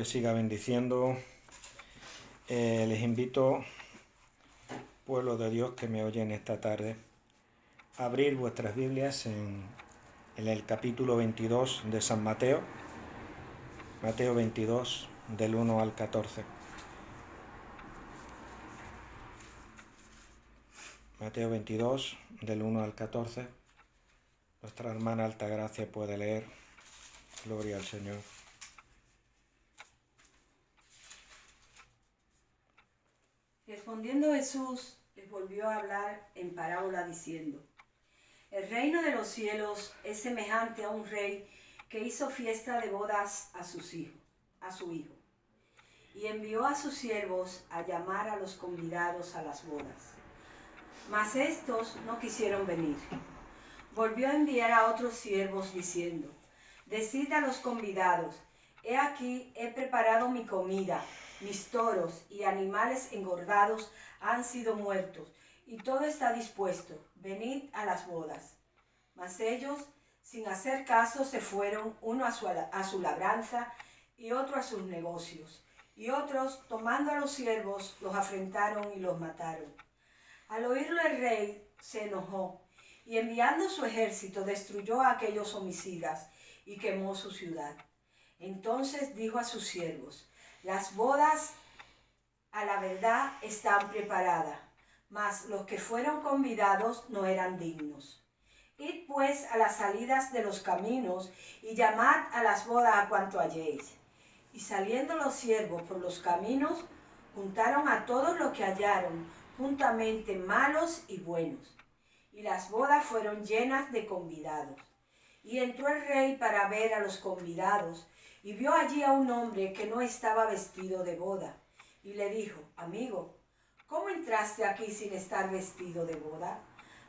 les siga bendiciendo. Les invito, pueblo de Dios que me oyen esta tarde, a abrir vuestras Biblias en el capítulo 22 de San Mateo. Mateo 22, del 1 al 14. Mateo 22, del 1 al 14. Nuestra hermana Altagracia puede leer. Gloria al Señor. Respondiendo Jesús, les volvió a hablar en parábola diciendo: El reino de los cielos es semejante a un rey que hizo fiesta de bodas a su hijo, y envió a sus siervos a llamar a los convidados a las bodas. Mas estos no quisieron venir. Volvió a enviar a otros siervos diciendo: Decid a los convidados: He aquí, he preparado mi comida, mis toros y animales engordados han sido muertos, y todo está dispuesto, venid a las bodas. Mas ellos, sin hacer caso, se fueron, uno a su labranza y otro a sus negocios. Y otros, tomando a los siervos, los afrentaron y los mataron. Al oírlo el rey se enojó, y enviando su ejército destruyó a aquellos homicidas y quemó su ciudad. Entonces dijo a sus siervos: Las bodas a la verdad están preparadas, mas los que fueron convidados no eran dignos. Id pues a las salidas de los caminos y llamad a las bodas a cuanto halléis. Y saliendo los siervos por los caminos, juntaron a todos los que hallaron, juntamente malos y buenos. Y las bodas fueron llenas de convidados. Y entró el rey para ver a los convidados, y vio allí a un hombre que no estaba vestido de boda. Y le dijo: Amigo, ¿cómo entraste aquí sin estar vestido de boda?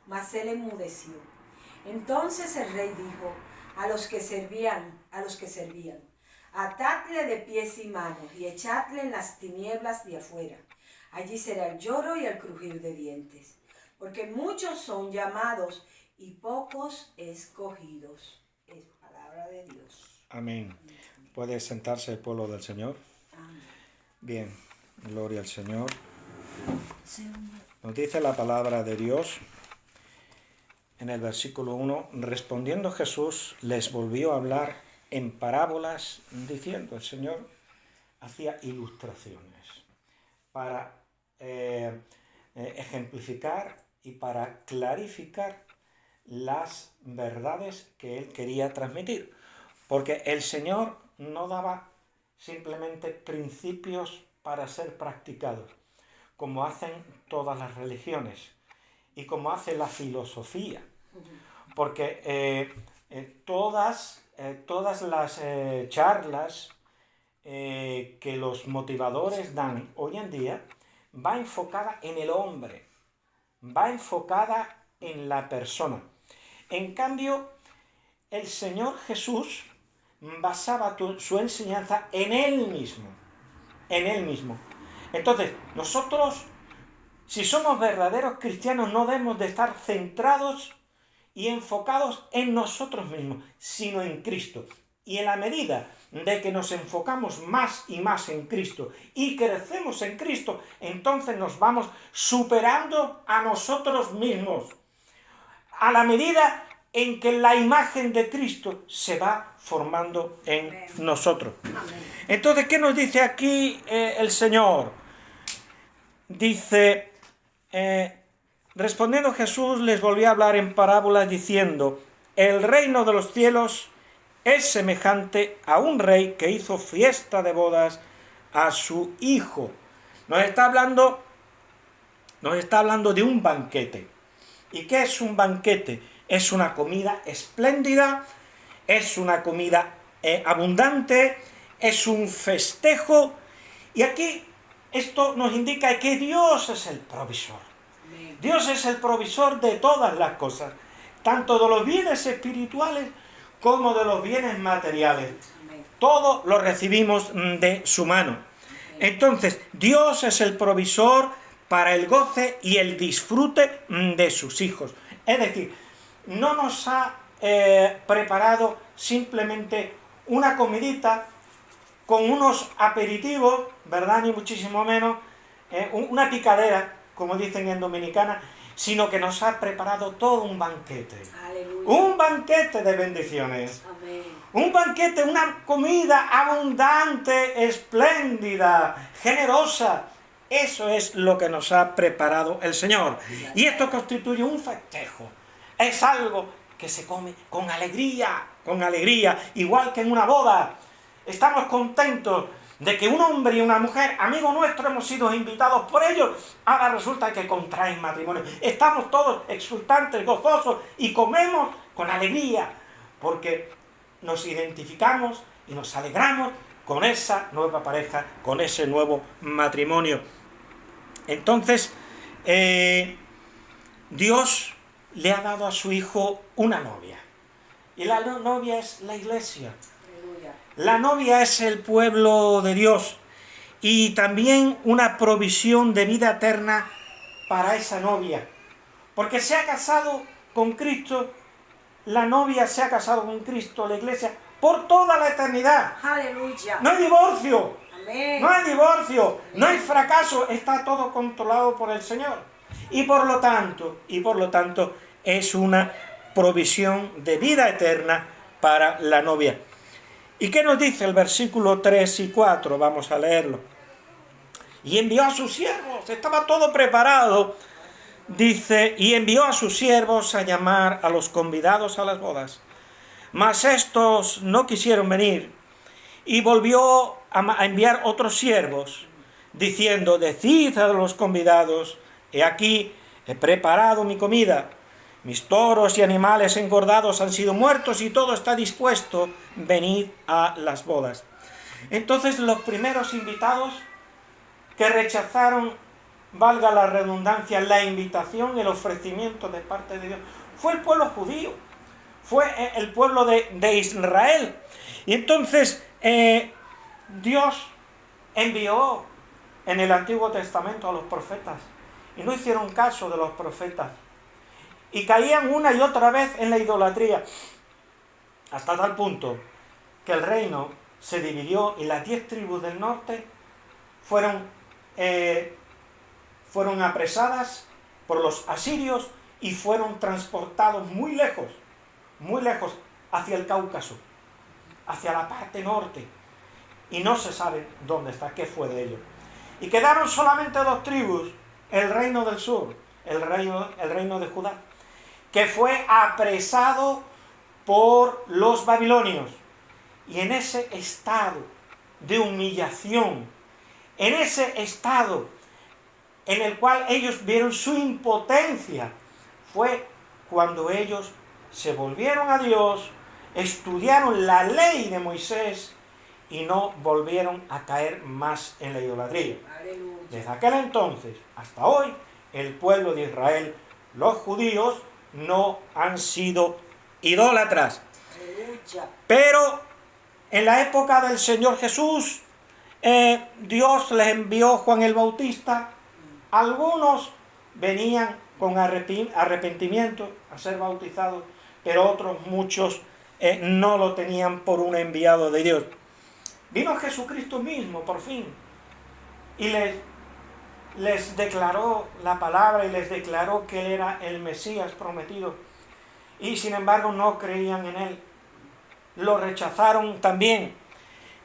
Mas él enmudeció. Entonces el rey dijo a los que servían: Atadle de pies y manos y echadle en las tinieblas de afuera. Allí será el lloro y el crujir de dientes, porque muchos son llamados y pocos escogidos. Es palabra de Dios. Amén. ¿Puede sentarse el pueblo del Señor? Amén. Bien, gloria al Señor. Nos dice la palabra de Dios en el versículo 1: Respondiendo Jesús les volvió a hablar en parábolas diciendo. El Señor hacía ilustraciones para ejemplificar y para clarificar las verdades que Él quería transmitir. Porque el Señor no daba simplemente principios para ser practicados, como hacen todas las religiones y como hace la filosofía. Porque todas las charlas que los motivadores dan hoy en día va enfocada en el hombre, va enfocada en la persona. En cambio, el Señor Jesús basaba su enseñanza en Él mismo. Entonces, nosotros, si somos verdaderos cristianos, no debemos de estar centrados y enfocados en nosotros mismos, sino en Cristo. Y en la medida de que nos enfocamos más y más en Cristo y crecemos en Cristo, entonces nos vamos superando a nosotros mismos. A la medida en que la imagen de Cristo se va formando en nosotros. Entonces, ¿qué nos dice aquí el Señor? Dice, respondiendo Jesús les volvió a hablar en parábolas diciendo: El reino de los cielos es semejante a un rey que hizo fiesta de bodas a su hijo. Nos está hablando de un banquete. ¿Y qué es un banquete? Es una comida espléndida, es una comida abundante, es un festejo. Y aquí esto nos indica que Dios es el provisor. Dios es el provisor de todas las cosas, tanto de los bienes espirituales como de los bienes materiales. Todo lo recibimos de su mano. Entonces, Dios es el provisor para el goce y el disfrute de sus hijos. Es decir, no nos ha preparado simplemente una comidita con unos aperitivos, ¿verdad? Ni muchísimo menos, una picadera, como dicen en Dominicana, sino que nos ha preparado todo un banquete. Aleluya. Un banquete de bendiciones. Amén. Un banquete, una comida abundante, espléndida, generosa. Eso es lo que nos ha preparado el Señor. Y esto constituye un festejo. Es algo que se come con alegría, igual que en una boda. Estamos contentos de que un hombre y una mujer, amigo nuestro, hemos sido invitados por ellos. Ahora resulta que contraen matrimonio. Estamos todos exultantes, gozosos y comemos con alegría, porque nos identificamos y nos alegramos con esa nueva pareja, con ese nuevo matrimonio. Entonces, Dios le ha dado a su hijo una novia. Y la novia es la iglesia. La novia es el pueblo de Dios. Y también una provisión de vida eterna para esa novia. Porque se ha casado con Cristo, la novia se ha casado con Cristo, la iglesia, por toda la eternidad. Aleluya. No hay divorcio. Amén. No hay divorcio, no hay fracaso, está todo controlado por el Señor. Y por lo tanto, es una provisión de vida eterna para la novia. ¿Y qué nos dice el versículo 3 y 4? Vamos a leerlo. Y envió a sus siervos, estaba todo preparado. Dice, y envió a sus siervos a llamar a los convidados a las bodas. Mas estos no quisieron venir. Y volvió a enviar otros siervos, diciendo, decid a los convidados, he aquí, he preparado mi comida, mis toros y animales engordados han sido muertos y todo está dispuesto, venid a las bodas. Entonces los primeros invitados que rechazaron, valga la redundancia, la invitación, el ofrecimiento de parte de Dios, fue el pueblo judío, fue el pueblo de Israel. Y entonces Dios envió en el Antiguo Testamento a los profetas y no hicieron caso de los profetas y caían una y otra vez en la idolatría, hasta tal punto que el reino se dividió y las 10 tribus del norte fueron apresadas por los asirios y fueron transportados muy lejos hacia el Cáucaso, hacia la parte norte, y no se sabe dónde está, qué fue de ellos. Y quedaron solamente 2 tribus, el reino del sur, el reino de Judá, que fue apresado por los babilonios. Y en ese estado de humillación, en ese estado en el cual ellos vieron su impotencia, fue cuando ellos se volvieron a Dios, estudiaron la ley de Moisés y no volvieron a caer más en la idolatría. Aleluya. Desde aquel entonces hasta hoy, el pueblo de Israel, los judíos, no han sido idólatras. Aleluya. Pero en la época del Señor Jesús, Dios les envió Juan el Bautista. Algunos venían con arrepentimiento a ser bautizados, pero otros muchos no lo tenían por un enviado de Dios. Vino Jesucristo mismo, por fin, y les declaró la palabra y les declaró que Él era el Mesías prometido. Y sin embargo no creían en Él. Lo rechazaron también.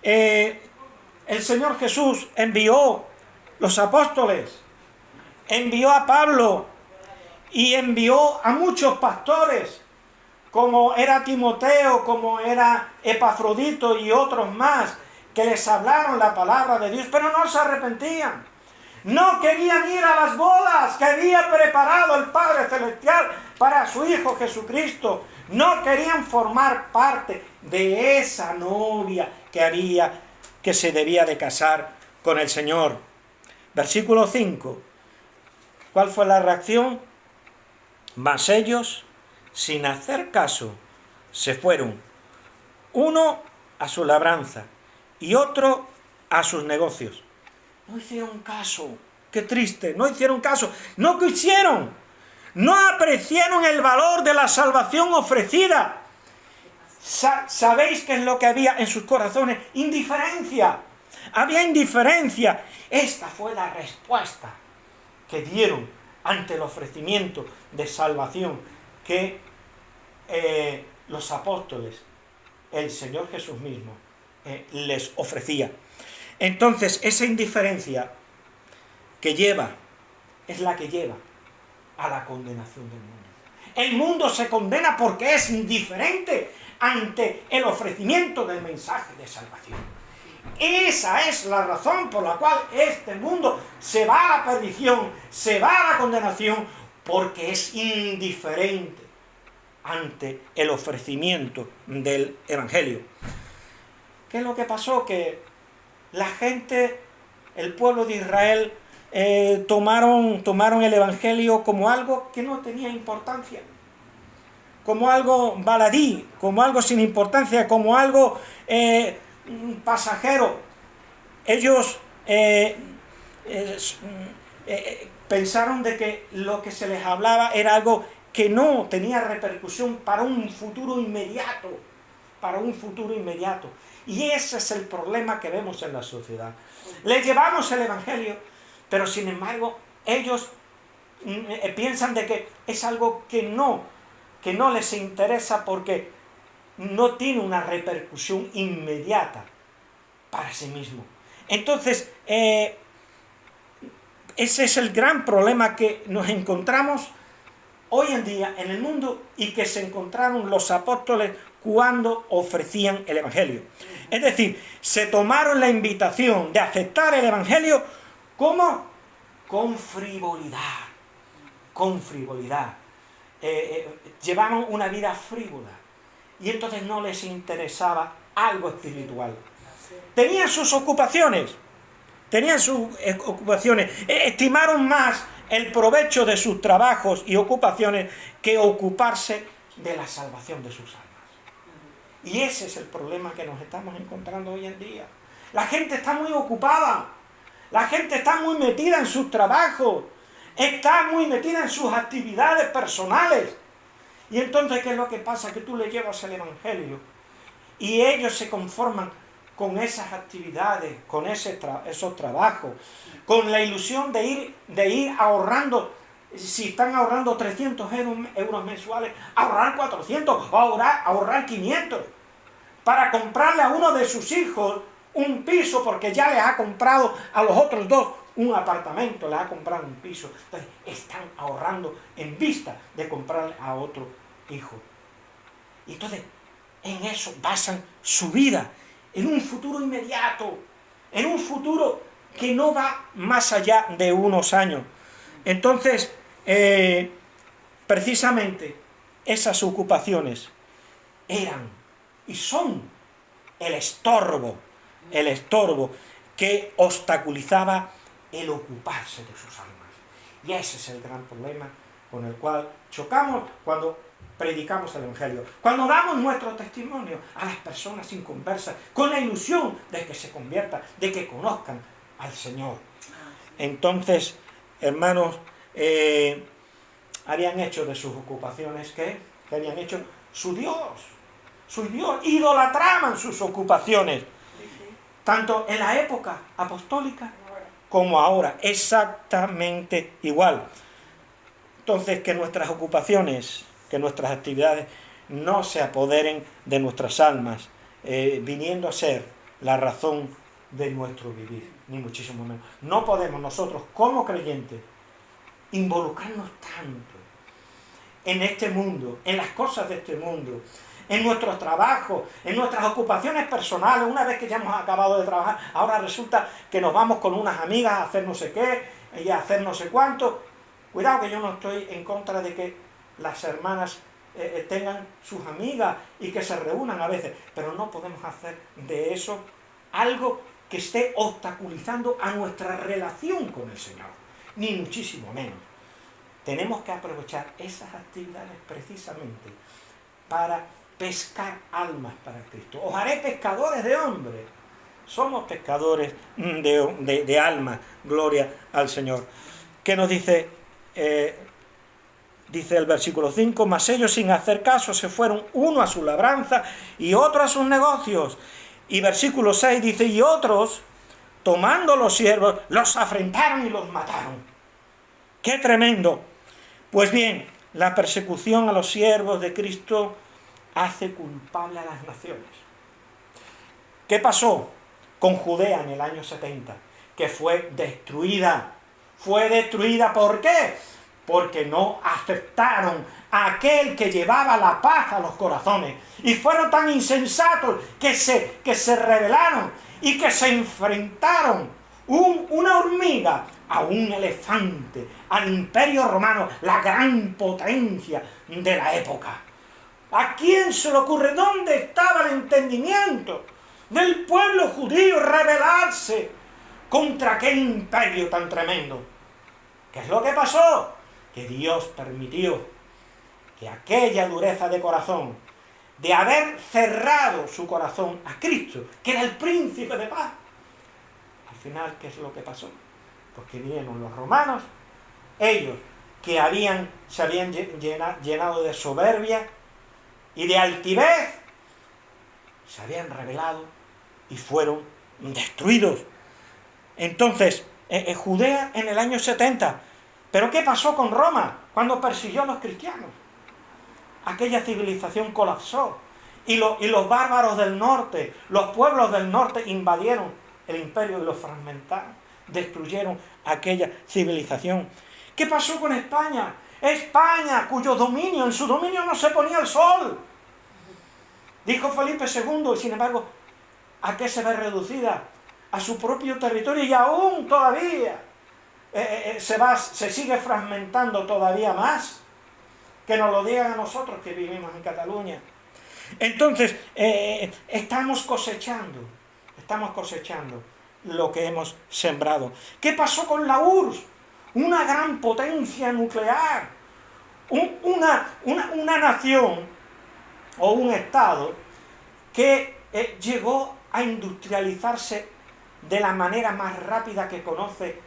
El Señor Jesús envió los apóstoles, envió a Pablo y envió a muchos pastores, como era Timoteo, como era Epafrodito y otros más, que les hablaron la palabra de Dios, pero no se arrepentían. No querían ir a las bodas que había preparado el Padre Celestial para su Hijo Jesucristo. No querían formar parte de esa novia que se debía de casar con el Señor. Versículo 5. ¿Cuál fue la reacción? Mas ellos, sin hacer caso, se fueron, uno a su labranza y otro a sus negocios. No hicieron caso. Qué triste, no hicieron caso, no quisieron, no apreciaron el valor de la salvación ofrecida. ¿Sabéis qué es lo que había en sus corazones? Indiferencia. Había indiferencia. Esta fue la respuesta que dieron ante el ofrecimiento de salvación que los apóstoles, el Señor Jesús mismo, les ofrecía. Entonces, esa indiferencia es la que lleva a la condenación del mundo. El mundo se condena porque es indiferente ante el ofrecimiento del mensaje de salvación. Esa es la razón por la cual este mundo se va a la perdición, se va a la condenación, porque es indiferente ante el ofrecimiento del Evangelio. ¿Qué es lo que pasó? Que la gente, el pueblo de Israel, tomaron el Evangelio como algo que no tenía importancia, como algo baladí, como algo sin importancia, como algo pasajero. Ellos pensaron de que lo que se les hablaba era algo que no tenía repercusión para un futuro inmediato, Y ese es el problema que vemos en la sociedad. Les llevamos el Evangelio, pero sin embargo ellos piensan de que es algo que no les interesa porque no tiene una repercusión inmediata para sí mismo. Entonces, ese es el gran problema que nos encontramos hoy en día en el mundo y que se encontraron los apóstoles cuando ofrecían el Evangelio. Es decir, se tomaron la invitación de aceptar el Evangelio como con frivolidad. Llevaron una vida frívola y entonces no les interesaba algo espiritual. Tenían sus ocupaciones, estimaron más el provecho de sus trabajos y ocupaciones que ocuparse de la salvación de sus almas. Y ese es el problema que nos estamos encontrando hoy en día. La gente está muy ocupada, la gente está muy metida en sus trabajos, está muy metida en sus actividades personales. Y entonces, ¿qué es lo que pasa? Que tú le llevas el Evangelio y ellos se conforman con esas actividades, con esos trabajos, con la ilusión de ir ahorrando. Si están ahorrando 300 euros mensuales, ahorrar 400, ahorrar 500, para comprarle a uno de sus hijos un piso, porque ya les ha comprado a los otros dos un apartamento, les ha comprado un piso. Entonces, están ahorrando en vista de comprarle a otro hijo. Y entonces, en eso basan su vida, en un futuro inmediato, en un futuro que no va más allá de unos años. Entonces, precisamente esas ocupaciones eran y son el estorbo que obstaculizaba el ocuparse de sus almas. Y ese es el gran problema con el cual chocamos cuando predicamos el Evangelio, cuando damos nuestro testimonio a las personas inconversas, con la ilusión de que se conviertan, de que conozcan al Señor. Entonces, hermanos, habían hecho de sus ocupaciones, ¿qué habían hecho? Su Dios, idolatraban sus ocupaciones, tanto en la época apostólica como ahora, exactamente igual. Entonces, que nuestras ocupaciones, que nuestras actividades no se apoderen de nuestras almas, viniendo a ser la razón de nuestro vivir, ni muchísimo menos. No podemos nosotros, como creyentes, involucrarnos tanto en este mundo, en las cosas de este mundo, en nuestros trabajos, en nuestras ocupaciones personales. Una vez que ya hemos acabado de trabajar, ahora resulta que nos vamos con unas amigas a hacer no sé qué y a hacer no sé cuánto. Cuidado, que yo no estoy en contra de que las hermanas tengan sus amigas y que se reúnan a veces, pero no podemos hacer de eso algo que esté obstaculizando a nuestra relación con el Señor, ni muchísimo menos. Tenemos que aprovechar esas actividades precisamente para pescar almas para Cristo. Os haré pescadores de hombres. Somos pescadores de almas. Gloria al Señor. ¿Qué nos dice dice el versículo 5, mas ellos sin hacer caso se fueron uno a su labranza y otro a sus negocios. Y versículo 6 dice, y otros, tomando los siervos, los afrentaron y los mataron. ¡Qué tremendo! Pues bien, la persecución a los siervos de Cristo hace culpable a las naciones. ¿Qué pasó con Judea en el año 70? Que fue destruida. Fue destruida, ¿por qué? Porque no aceptaron a aquel que llevaba la paz a los corazones. Y fueron tan insensatos que se rebelaron y que se enfrentaron una hormiga a un elefante, al Imperio Romano, la gran potencia de la época. ¿A quién se le ocurre? ¿Dónde estaba el entendimiento del pueblo judío rebelarse contra aquel imperio tan tremendo? ¿Qué es lo que pasó? Que Dios permitió que aquella dureza de corazón, de haber cerrado su corazón a Cristo, que era el príncipe de paz, al final, ¿qué es lo que pasó? Porque vinieron los romanos, ellos que se habían llenado de soberbia y de altivez, se habían rebelado y fueron destruidos. Entonces, Judea en el año 70. ¿Pero qué pasó con Roma cuando persiguió a los cristianos? Aquella civilización colapsó y los bárbaros del norte, los pueblos del norte invadieron el imperio y lo fragmentaron, destruyeron aquella civilización. ¿Qué pasó con España? España, en su dominio no se ponía el sol. Dijo Felipe II, y sin embargo, ¿a qué se ve reducida? A su propio territorio, y aún todavía se sigue fragmentando todavía más. Que nos lo digan a nosotros que vivimos en Cataluña. Entonces, estamos cosechando lo que hemos sembrado. ¿Qué pasó con la URSS? Una gran potencia nuclear, una nación o un estado que llegó a industrializarse de la manera más rápida que conoce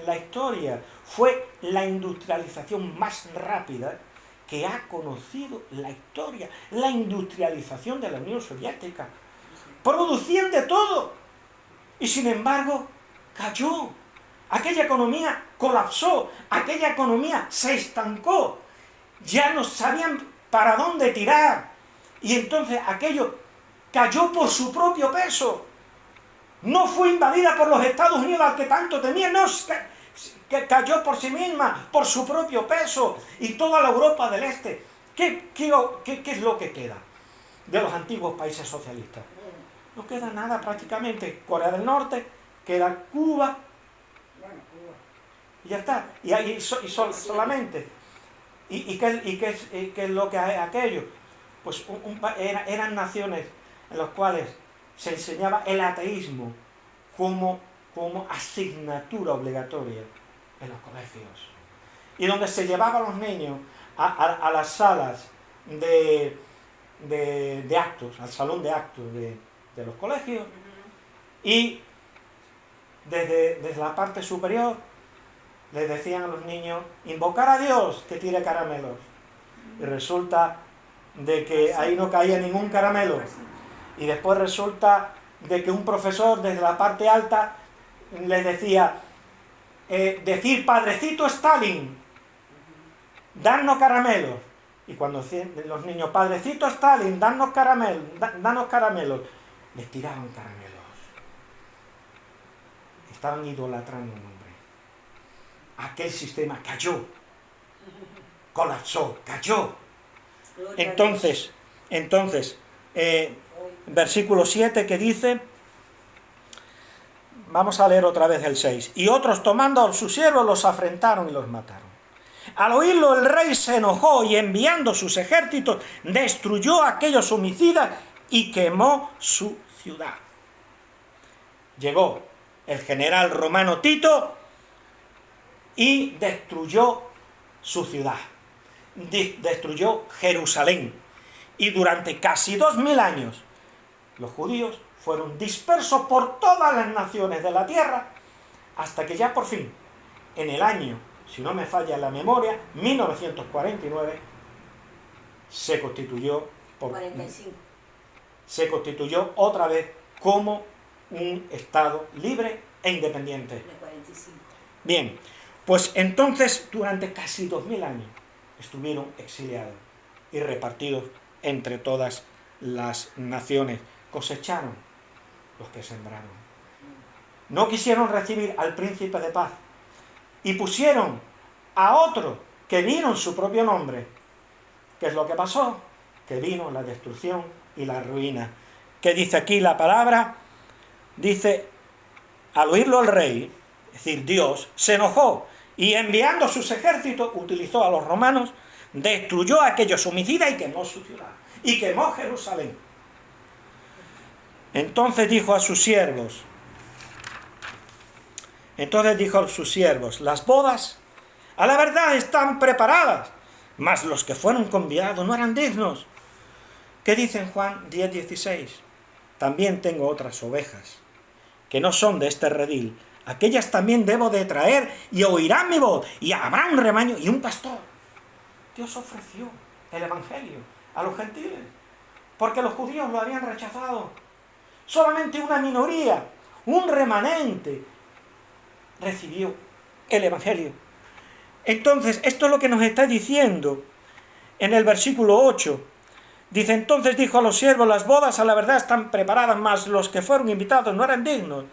la historia. Fue la industrialización más rápida que ha conocido la historia, la industrialización de la Unión Soviética. Producían de todo y sin embargo cayó. Aquella economía colapsó, aquella economía se estancó, ya no sabían para dónde tirar y entonces aquello cayó por su propio peso. No fue invadida por los Estados Unidos al que tanto temía, no, que cayó por sí misma, por su propio peso, y toda la Europa del Este. ¿Qué es lo que queda de los antiguos países socialistas? No queda nada prácticamente. Corea del Norte, queda Cuba, y ya está. Y ahí solamente. ¿Y qué es lo que hay aquello? Pues eran naciones en las cuales se enseñaba el ateísmo como asignatura obligatoria en los colegios. Y donde se llevaban los niños a las salas de actos, al salón de actos de los colegios, y desde la parte superior les decían a los niños invocar a Dios que tire caramelos. Y resulta de que ahí no caía ningún caramelo. Y después resulta de que un profesor desde la parte alta les decía decir Padrecito Stalin, danos caramelos. Y cuando los niños, Padrecito Stalin, danos caramelos, les tiraban caramelos. Estaban idolatrando un hombre. Aquel sistema cayó, colapsó, cayó. Entonces, versículo 7 que dice, vamos a leer otra vez el 6, y otros tomando a sus siervos los afrentaron y los mataron. Al oírlo el rey se enojó y enviando sus ejércitos destruyó a aquellos homicidas y quemó su ciudad. Llegó el general romano Tito y destruyó su ciudad, destruyó Jerusalén, y durante casi 2000 años los judíos fueron dispersos por todas las naciones de la tierra, hasta que ya por fin, en el año si no me falla la memoria, 1949, se constituyó, 45. se constituyó otra vez como un Estado libre e independiente. De 45. Bien, pues entonces durante casi 2000 años estuvieron exiliados y repartidos entre todas las naciones. Cosecharon los que sembraron. No quisieron recibir al príncipe de paz y pusieron a otro que vino en su propio nombre. ¿Qué es lo que pasó? Que vino la destrucción y la ruina. ¿Qué dice aquí la palabra? Dice, al oírlo el rey, es decir, Dios, se enojó y enviando sus ejércitos, utilizó a los romanos, destruyó a aquellos homicidas y quemó su ciudad. Y quemó Jerusalén. Entonces dijo a sus siervos, las bodas a la verdad están preparadas, mas los que fueron convidados no eran dignos. ¿Qué dice en Juan 10:16? También tengo otras ovejas, que no son de este redil. Aquellas también debo de traer, y oirán mi voz, y habrá un rebaño y un pastor. Dios ofreció el Evangelio a los gentiles, porque los judíos lo habían rechazado. Solamente una minoría, un remanente, recibió el Evangelio. Entonces, esto es lo que nos está diciendo en el versículo 8. Dice, entonces dijo a los siervos, las bodas a la verdad están preparadas, mas los que fueron invitados no eran dignos.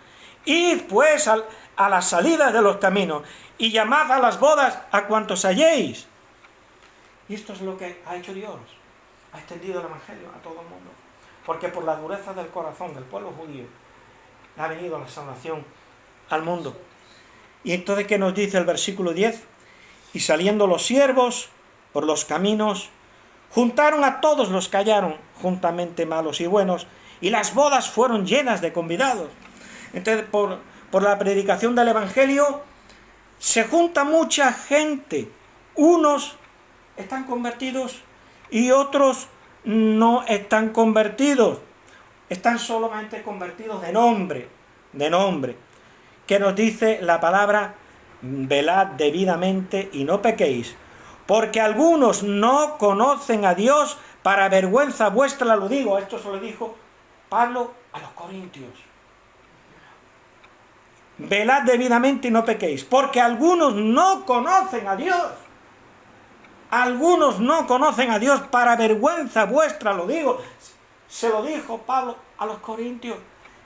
Id pues a la salida de los caminos, y llamad a las bodas a cuantos halléis. Y esto es lo que ha hecho Dios. Ha extendido el Evangelio a todo el mundo. Porque por la dureza del corazón del pueblo judío ha venido la salvación al mundo. Y entonces, ¿qué nos dice el versículo 10? Y saliendo los siervos por los caminos, juntaron a todos los que hallaron, juntamente malos y buenos, y las bodas fueron llenas de convidados. Entonces, por la predicación del Evangelio, se junta mucha gente. Unos están convertidos y otros no están convertidos. Están solamente convertidos de nombre. Que nos dice la palabra, velad debidamente y no pequéis, porque algunos no conocen a Dios, para vergüenza vuestra lo digo. Esto se lo dijo Pablo a los corintios. Velad debidamente y no pequéis, porque algunos no conocen a Dios. Algunos no conocen a Dios, para vergüenza vuestra lo digo. Se lo dijo Pablo a los corintios.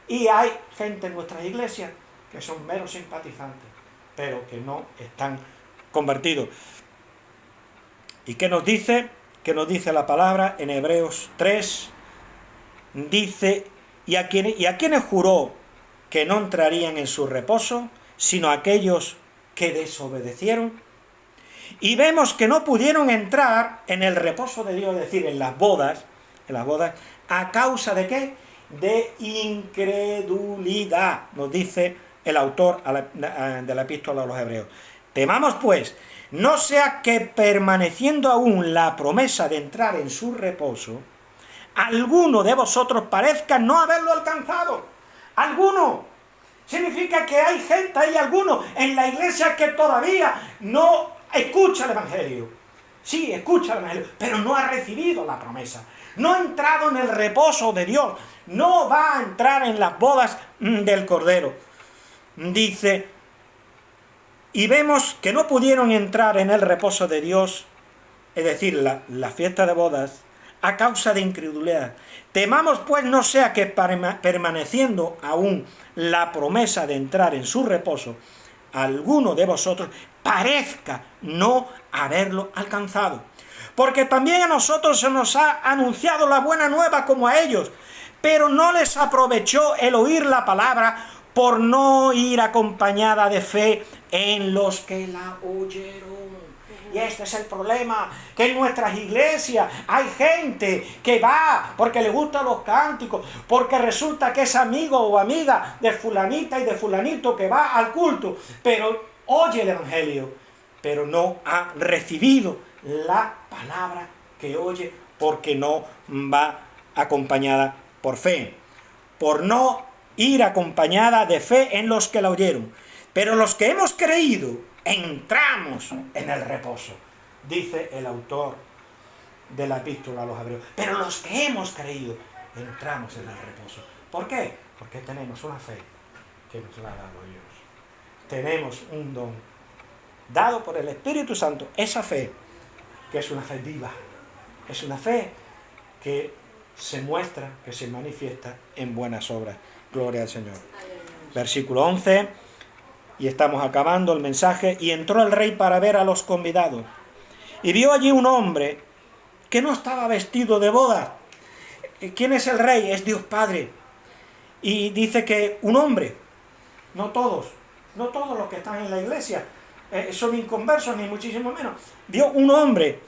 Y hay gente en nuestras iglesias que son meros simpatizantes, pero que no están convertidos. ¿Y qué nos dice? ¿Qué nos dice la palabra en Hebreos 3? Dice, ¿y a quienes juró que no entrarían en su reposo, sino aquellos que desobedecieron? Y vemos que no pudieron entrar en el reposo de Dios, es decir, en las bodas, ¿a causa de qué? De incredulidad, nos dice el autor de la epístola a los Hebreos. Temamos pues, no sea que permaneciendo aún la promesa de entrar en su reposo, alguno de vosotros parezca no haberlo alcanzado. Alguno. Significa que hay gente, hay alguno en la iglesia que todavía no escucha el Evangelio. Sí, escucha el Evangelio, pero no ha recibido la promesa. No ha entrado en el reposo de Dios. No va a entrar en las bodas del Cordero. Dice, y vemos que no pudieron entrar en el reposo de Dios, es decir, la fiesta de bodas, a causa de incredulidad. Temamos pues no sea que permaneciendo aún la promesa de entrar en su reposo, alguno de vosotros parezca no haberlo alcanzado. Porque también a nosotros se nos ha anunciado la buena nueva como a ellos, pero no les aprovechó el oír la palabra por no ir acompañada de fe en los que la oyeron. Y este es el problema, que en nuestras iglesias hay gente que va porque le gustan los cánticos, porque resulta que es amigo o amiga de fulanita y de fulanito que va al culto, pero oye el Evangelio, pero no ha recibido la palabra que oye porque no va acompañada por fe, por no ir acompañada de fe en los que la oyeron. Pero los que hemos creído entramos en el reposo, dice el autor de la epístola a los hebreos. Pero los que hemos creído, entramos en el reposo. ¿Por qué? Porque tenemos una fe que nos la ha dado Dios. Tenemos un don dado por el Espíritu Santo. Esa fe, que es una fe viva, es una fe que se muestra, que se manifiesta en buenas obras. Gloria al Señor. Versículo 11, y estamos acabando el mensaje. Y entró el rey para ver a los convidados, y vio allí un hombre que no estaba vestido de boda. ¿Quién es el rey? Es Dios Padre. Y dice que un hombre, no todos los que están en la iglesia son inconversos, ni muchísimo menos. Vio un hombre,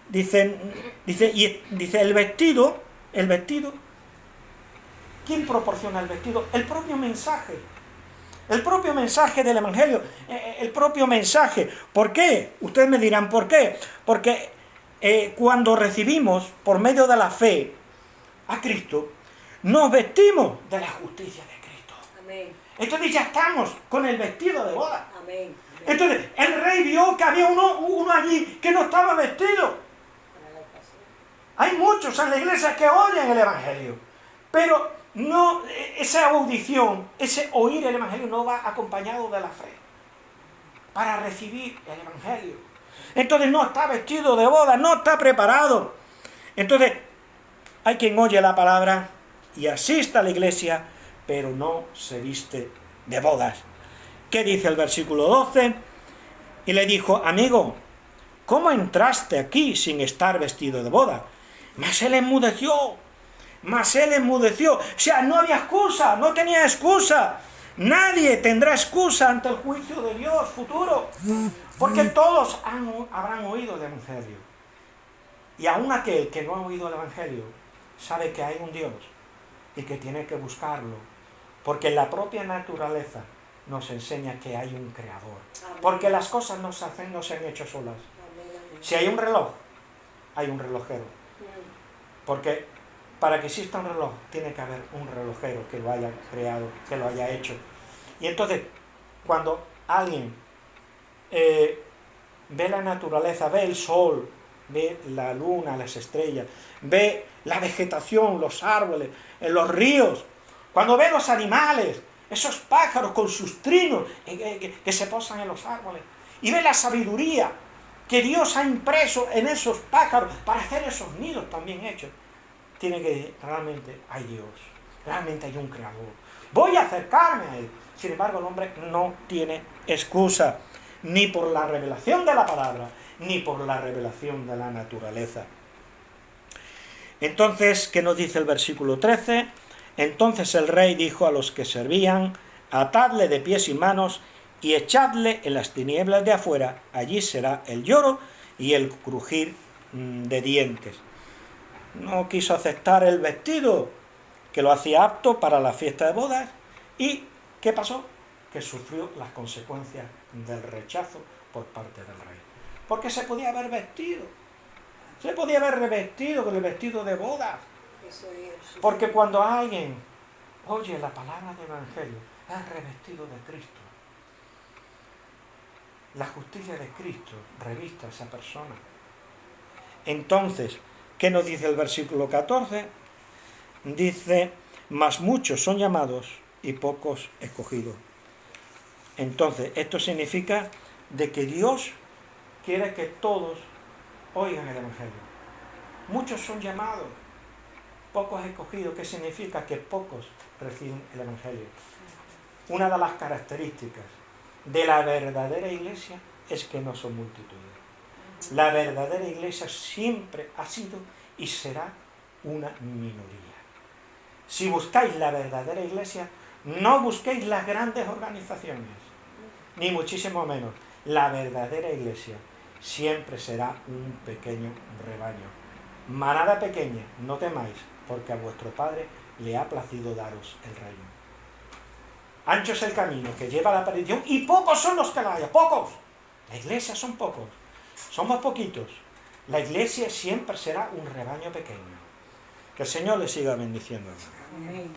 dice el vestido, ¿quién proporciona el vestido? El propio mensaje del Evangelio, el propio mensaje. ¿Por qué? Ustedes me dirán, ¿por qué? Porque cuando recibimos por medio de la fe a Cristo, nos vestimos de la justicia de Cristo. Amén. Entonces ya estamos con el vestido de boda. Amén. Entonces el rey vio que había uno allí que no estaba vestido. Hay muchos en la iglesia que oyen el Evangelio, pero no, esa audición, ese oír el Evangelio no va acompañado de la fe para recibir el Evangelio. Entonces no está vestido de boda, no está preparado. Entonces hay quien oye la palabra y asiste a la iglesia, pero no se viste de bodas. ¿Qué dice el versículo 12? Y le dijo: amigo, ¿cómo entraste aquí sin estar vestido de boda? Mas él enmudeció. O sea, no había excusa, no tenía excusa. Nadie tendrá excusa ante el juicio de Dios futuro, porque todos habrán oído el Evangelio. Y aun aquel que no ha oído el Evangelio sabe que hay un Dios y que tiene que buscarlo, porque la propia naturaleza nos enseña que hay un creador. Porque las cosas no se han hecho solas. Si hay un reloj, hay un relojero. Porque para que exista un reloj, tiene que haber un relojero que lo haya creado, que lo haya hecho. Y entonces, cuando alguien ve la naturaleza, ve el sol, ve la luna, las estrellas, ve la vegetación, los árboles, los ríos, cuando ve los animales, esos pájaros con sus trinos que se posan en los árboles, y ve la sabiduría que Dios ha impreso en esos pájaros para hacer esos nidos también hechos, tiene que decir: realmente hay Dios, realmente hay un creador, voy a acercarme a Él. Sin embargo, el hombre no tiene excusa, ni por la revelación de la palabra, ni por la revelación de la naturaleza. Entonces, ¿qué nos dice el versículo 13? Entonces el rey dijo a los que servían: atadle de pies y manos y echadle en las tinieblas de afuera, allí será el lloro y el crujir de dientes. No quiso aceptar el vestido que lo hacía apto para la fiesta de bodas. ¿Y qué pasó? Que sufrió las consecuencias del rechazo por parte del rey. Porque se podía haber vestido, se podía haber revestido con el vestido de bodas. Porque cuando alguien oye la palabra del Evangelio, es revestido de Cristo. La justicia de Cristo reviste a esa persona. Entonces, ¿qué nos dice el versículo 14? Dice: mas muchos son llamados y pocos escogidos. Entonces, esto significa de que Dios quiere que todos oigan el Evangelio. Muchos son llamados, pocos escogidos. ¿Qué significa? Que pocos reciben el Evangelio. Una de las características de la verdadera iglesia es que no son multitudes. La verdadera iglesia siempre ha sido y será una minoría. Si buscáis la verdadera iglesia, no busquéis las grandes organizaciones, ni muchísimo menos. La verdadera iglesia siempre será un pequeño rebaño. Manada pequeña, no temáis, porque a vuestro Padre le ha placido daros el reino. Ancho es el camino que lleva a la perdición y pocos son los que la hallan. ¡Pocos! La iglesia son pocos. Somos poquitos. La iglesia siempre será un rebaño pequeño. Que el Señor le siga bendiciendo. Amén.